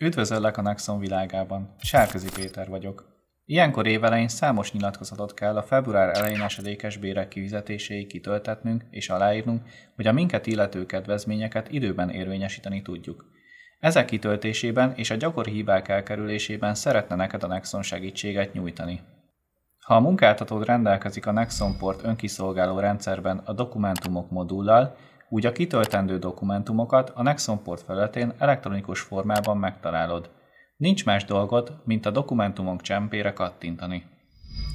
Üdvözöllek a Nexon világában, Sárközi Péter vagyok. Ilyenkor évelején számos nyilatkozatot kell a február elején esedékes bérek kifizetéséig kitöltetnünk és aláírnunk, hogy a minket illető kedvezményeket időben érvényesíteni tudjuk. Ezek kitöltésében és a gyakori hibák elkerülésében szeretne neked a Nexon segítséget nyújtani. Ha a munkáltatód rendelkezik a NexonPort önkiszolgáló rendszerben a dokumentumok modullal, úgy a kitöltendő dokumentumokat a NexonPort felületén elektronikus formában megtalálod. Nincs más dolgod, mint a dokumentumok csempére kattintani.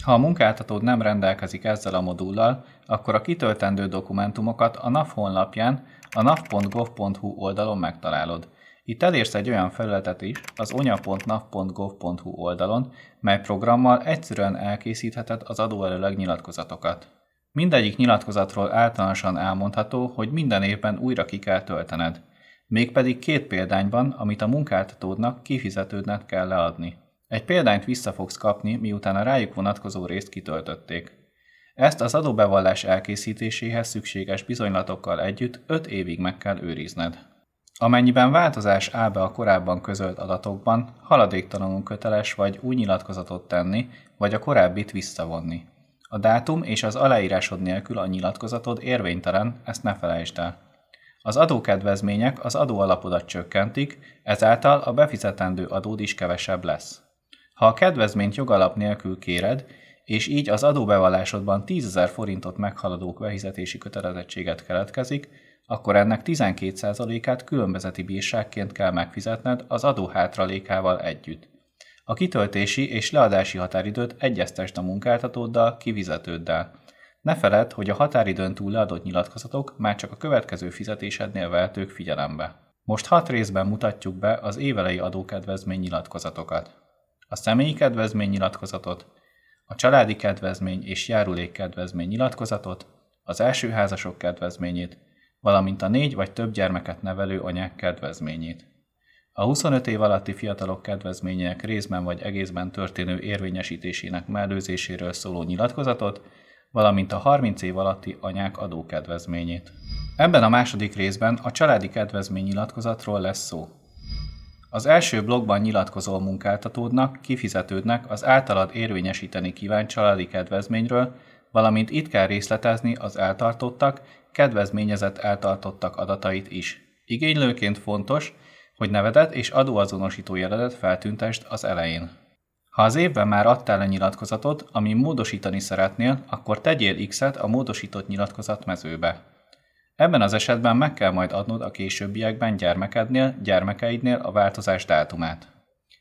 Ha a munkáltatód nem rendelkezik ezzel a modullal, akkor a kitöltendő dokumentumokat a NAV honlapján, a nav.gov.hu oldalon megtalálod. Itt elérsz egy olyan felületet is, az onya.nav.gov.hu oldalon, mely programmal egyszerűen elkészítheted az adóelőleg nyilatkozatokat. Mindegyik nyilatkozatról általánosan elmondható, hogy minden évben újra ki kell töltened. Mégpedig 2 példányban, amit a munkáltatódnak, kifizetődned kell leadni. Egy példányt vissza fogsz kapni, miután a rájuk vonatkozó részt kitöltötték. Ezt az adóbevallás elkészítéséhez szükséges bizonylatokkal együtt 5 évig meg kell őrizned. Amennyiben változás áll be a korábban közölt adatokban, haladéktalanul köteles vagy új nyilatkozatot tenni, vagy a korábbit visszavonni. A dátum és az aláírásod nélkül a nyilatkozatod érvénytelen, ezt ne felejtsd el. Az adókedvezmények az adóalapodat csökkentik, ezáltal a befizetendő adód is kevesebb lesz. Ha a kedvezményt jogalap nélkül kéred, és így az adóbevallásodban 10 000 forintot meghaladó befizetési kötelezettséget keletkezik, akkor ennek 12%-át különbözeti bírságként kell megfizetned az adó hátralékával együtt. A kitöltési és leadási határidőt egyeztesd a munkáltatóddal, kifizetőddel. Ne feledd, hogy a határidőn túl leadott nyilatkozatok már csak a következő fizetésednél vehetők figyelembe. Most 6 részben mutatjuk be az évelei adókedvezmény nyilatkozatokat. A személyi kedvezmény nyilatkozatot, a családi kedvezmény és járulékkedvezmény nyilatkozatot, az elsőházasok kedvezményét, valamint a 4 vagy több gyermeket nevelő anyák kedvezményét. A 25 év alatti fiatalok kedvezményének részben vagy egészben történő érvényesítésének mellőzéséről szóló nyilatkozatot, valamint a 30 év alatti anyák adókedvezményét. Ebben a második részben a családi kedvezmény nyilatkozatról lesz szó. Az első blokkban nyilatkozol munkáltatódnak, kifizetődnek az általad érvényesíteni kívánt családi kedvezményről, valamint itt kell részletezni az eltartottak, kedvezményezett eltartottak adatait is. Igénylőként fontos, hogy nevedet és adóazonosító jeledet feltüntesd az elején. Ha az évben már adtál egy nyilatkozatot, amin módosítani szeretnél, akkor tegyél X-et a módosított nyilatkozat mezőbe. Ebben az esetben meg kell majd adnod a későbbiekben gyermekednél, gyermekeidnél a változás dátumát.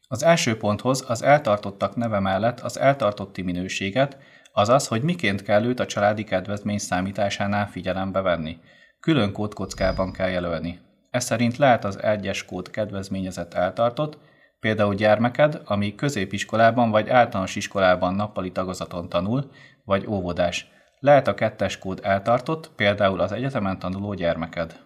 Az első ponthoz az eltartottak neve mellett az eltartotti minőséget, azaz, hogy miként kell őt a családi kedvezmény számításánál figyelembe venni. Külön kódkockában kell jelölni. Ez szerint lehet az 1-es kód kedvezményezett eltartott, például gyermeked, ami középiskolában vagy általános iskolában nappali tagozaton tanul, vagy óvodás. Lehet a 2-es kód eltartott, például az egyetemen tanuló gyermeked.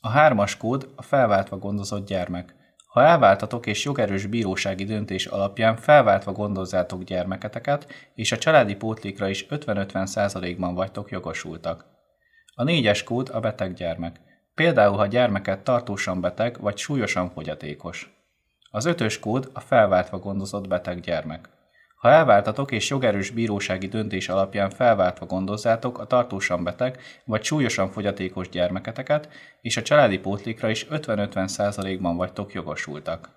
A 3-as kód a felváltva gondozott gyermek. Ha elváltatok és jogerős bírósági döntés alapján felváltva gondozzátok gyermeketeket, és a családi pótlékra is 50-50%-ban vagytok jogosultak. A 4-es kód a beteg gyermek. Például, ha gyermeked tartósan beteg vagy súlyosan fogyatékos. Az 5-ös kód a felváltva gondozott beteg gyermek. Ha elváltatok és jogerős bírósági döntés alapján felváltva gondozzátok a tartósan beteg vagy súlyosan fogyatékos gyermeketeket, és a családi pótlékra is 50-50%-ban vagytok jogosultak.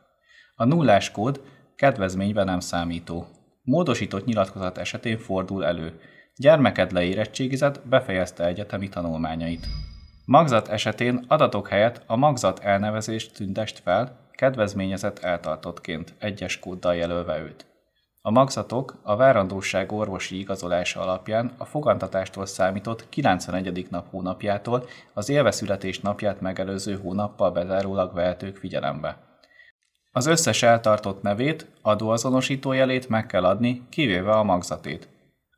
A 0-ás kód kedvezménybe nem számító. Módosított nyilatkozat esetén fordul elő. Gyermeked leérettségizett, befejezte egyetemi tanulmányait. Magzat esetén adatok helyett a magzat elnevezést tüntest fel, kedvezményezett eltartottként, 1-es kóddal jelölve őt. A magzatok a várandóság orvosi igazolása alapján a fogantatástól számított 91. nap hónapjától az élve születés napját megelőző hónappal bezárólag vehetők figyelembe. Az összes eltartott nevét, adóazonosítójelét meg kell adni, kivéve a magzatét.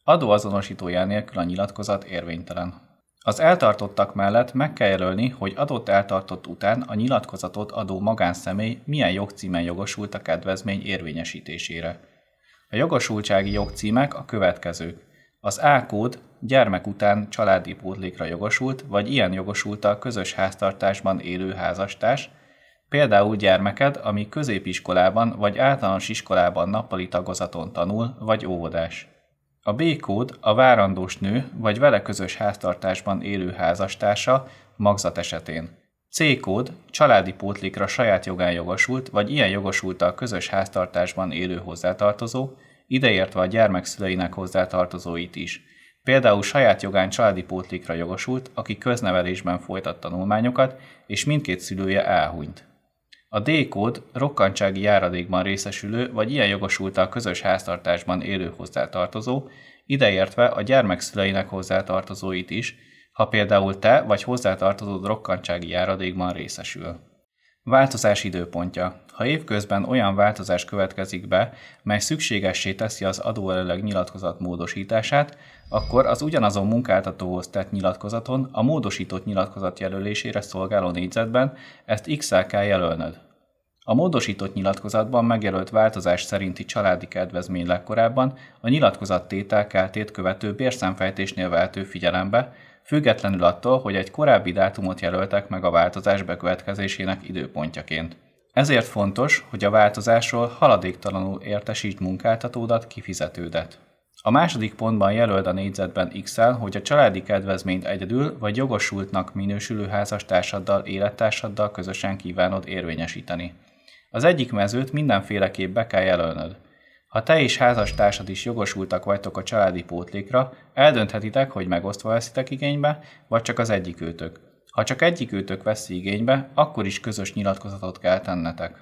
Adóazonosítójel nélkül a nyilatkozat érvénytelen. Az eltartottak mellett meg kell jelölni, hogy adott eltartott után a nyilatkozatot adó magánszemély milyen jogcímen jogosult a kedvezmény érvényesítésére. A jogosultsági jogcímek a következők. Az A kód gyermek után családi pótlékra jogosult, vagy ilyen jogosult a közös háztartásban élő házastárs, Például gyermeked, ami középiskolában vagy általános iskolában nappali tagozaton tanul, vagy óvodás. A B kód a várandós nő vagy vele közös háztartásban élő házastársa magzat esetén. C kód családi pótlékra saját jogán jogosult vagy ilyen jogosulttal közös háztartásban élő hozzátartozó, ideértve a gyermek szüleinek hozzátartozóit is. Például saját jogán családi pótlékra jogosult, aki köznevelésben folytat tanulmányokat, és mindkét szülője elhunyt. A D kód rokkantsági járadékban részesülő vagy ilyen jogosulttal közös háztartásban élő hozzátartozó, ideértve a gyermek szüleinek hozzátartozóit is, ha például te vagy hozzátartozód rokkantsági járadékban részesül. Változás időpontja. Ha évközben olyan változás következik be, mely szükségessé teszi az adóelőleg nyilatkozat módosítását, akkor az ugyanazon munkáltatóhoz tett nyilatkozaton a módosított nyilatkozat jelölésére szolgáló négyzetben ezt X-el kell jelölnöd. A módosított nyilatkozatban megjelölt változás szerinti családi kedvezmény legkorábban a nyilatkozat tételkeltét követő bérszámfejtésnél vehető figyelembe, függetlenül attól, hogy egy korábbi dátumot jelöltek meg a változás bekövetkezésének időpontjaként. Ezért fontos, hogy a változásról haladéktalanul értesítsd munkáltatódat, kifizetődet. A második pontban jelöld a négyzetben X-el, hogy a családi kedvezményt egyedül vagy jogosultnak minősülő házastársaddal, élettársaddal közösen kívánod érvényesíteni. Az egyik mezőt mindenféleképp be kell jelölnöd. Ha te és házastársad is jogosultak vagytok a családi pótlékra, eldönthetitek, hogy megosztva veszitek igénybe, vagy csak az egyikőtök. Ha csak egyikőtök veszi igénybe, akkor is közös nyilatkozatot kell tennetek.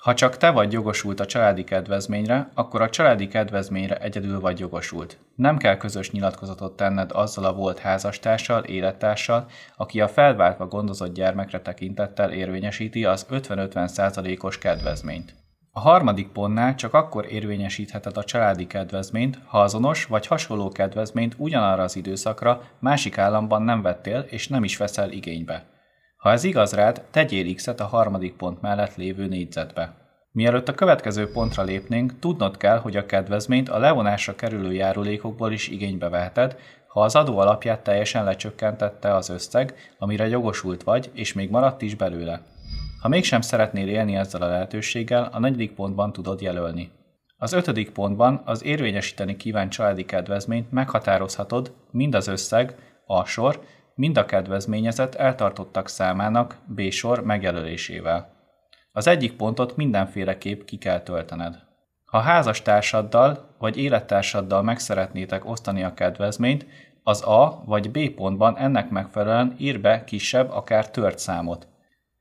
Ha csak te vagy jogosult a családi kedvezményre, akkor a családi kedvezményre egyedül vagy jogosult. Nem kell közös nyilatkozatot tenned azzal a volt házastársal, élettársal, aki a felváltva gondozott gyermekre tekintettel érvényesíti az 50-50%-os kedvezményt. A harmadik pontnál csak akkor érvényesítheted a családi kedvezményt, ha azonos vagy hasonló kedvezményt ugyanarra az időszakra másik államban nem vettél és nem is veszel igénybe. Ha ez igaz rád, tegyél X-et a harmadik pont mellett lévő négyzetbe. Mielőtt a következő pontra lépnénk, tudnod kell, hogy a kedvezményt a levonásra kerülő járulékokból is igénybe veheted, ha az adó alapját teljesen lecsökkentette az összeg, amire jogosult vagy, és még maradt is belőle. Ha mégsem szeretnél élni ezzel a lehetőséggel, a negyedik pontban tudod jelölni. Az ötödik pontban az érvényesíteni kívánt családi kedvezményt meghatározhatod mind az összeg, A sor, mind a kedvezményezett eltartottak számának, B sor megjelölésével. Az egyik pontot mindenféleképp ki kell töltened. Ha házastársaddal vagy élettársaddal meg szeretnétek osztani a kedvezményt, az A vagy B pontban ennek megfelelően ír be kisebb, akár tört számot.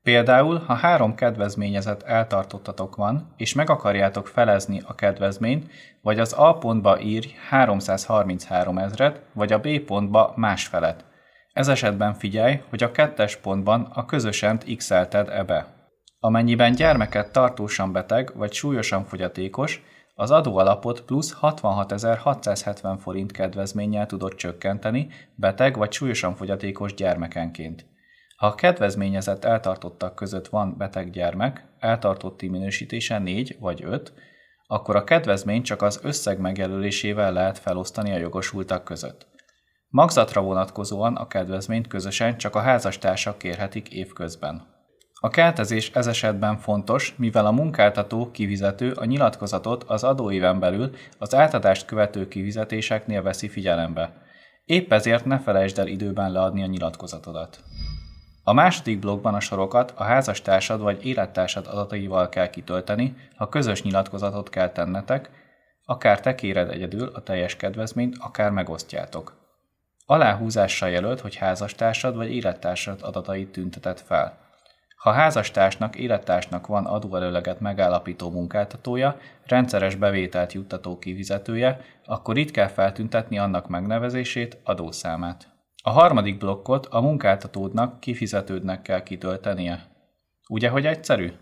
Például, ha 3 kedvezményezett eltartottatok van, és meg akarjátok felezni a kedvezményt, vagy az A pontba írj 333 000, vagy a B pontba másfelet. Ez esetben figyelj, hogy a 2-es pontban a közösent x-elted ebbe. Amennyiben gyermeked tartósan beteg vagy súlyosan fogyatékos, az adóalapot plusz 66.670 forint kedvezménnyel tudod csökkenteni beteg vagy súlyosan fogyatékos gyermekenként. Ha a kedvezményezett eltartottak között van beteg gyermek, eltartotti minősítése 4 vagy 5, akkor a kedvezmény csak az összeg megjelölésével lehet felosztani a jogosultak között. Magzatra vonatkozóan a kedvezményt közösen csak a házastársak kérhetik évközben. A keltezés ez esetben fontos, mivel a munkáltató kifizető a nyilatkozatot az adóéven belül az átadást követő kifizetéseknél veszi figyelembe. Épp ezért ne felejtsd el időben leadni a nyilatkozatodat. A második blokkban a sorokat a házastársad vagy élettársad adataival kell kitölteni, ha közös nyilatkozatot kell tennetek, akár te kéred egyedül a teljes kedvezményt, akár megosztjátok. Aláhúzással jelölt, hogy házastársad vagy élettársad adatait tüntetett fel. Ha házastársnak, élettársnak van adóelőleget megállapító munkáltatója, rendszeres bevételt juttató kifizetője, akkor itt kell feltüntetni annak megnevezését, adószámát. A harmadik blokkot a munkáltatódnak, kifizetődnek kell kitöltenie. Ugye, hogy egyszerű?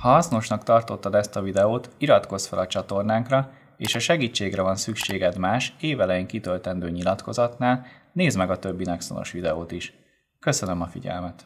Ha hasznosnak tartottad ezt a videót, iratkozz fel a csatornánkra, és ha segítségre van szükséged más, évelején kitöltendő nyilatkozatnál, nézd meg a többi Nexonos videót is. Köszönöm a figyelmet!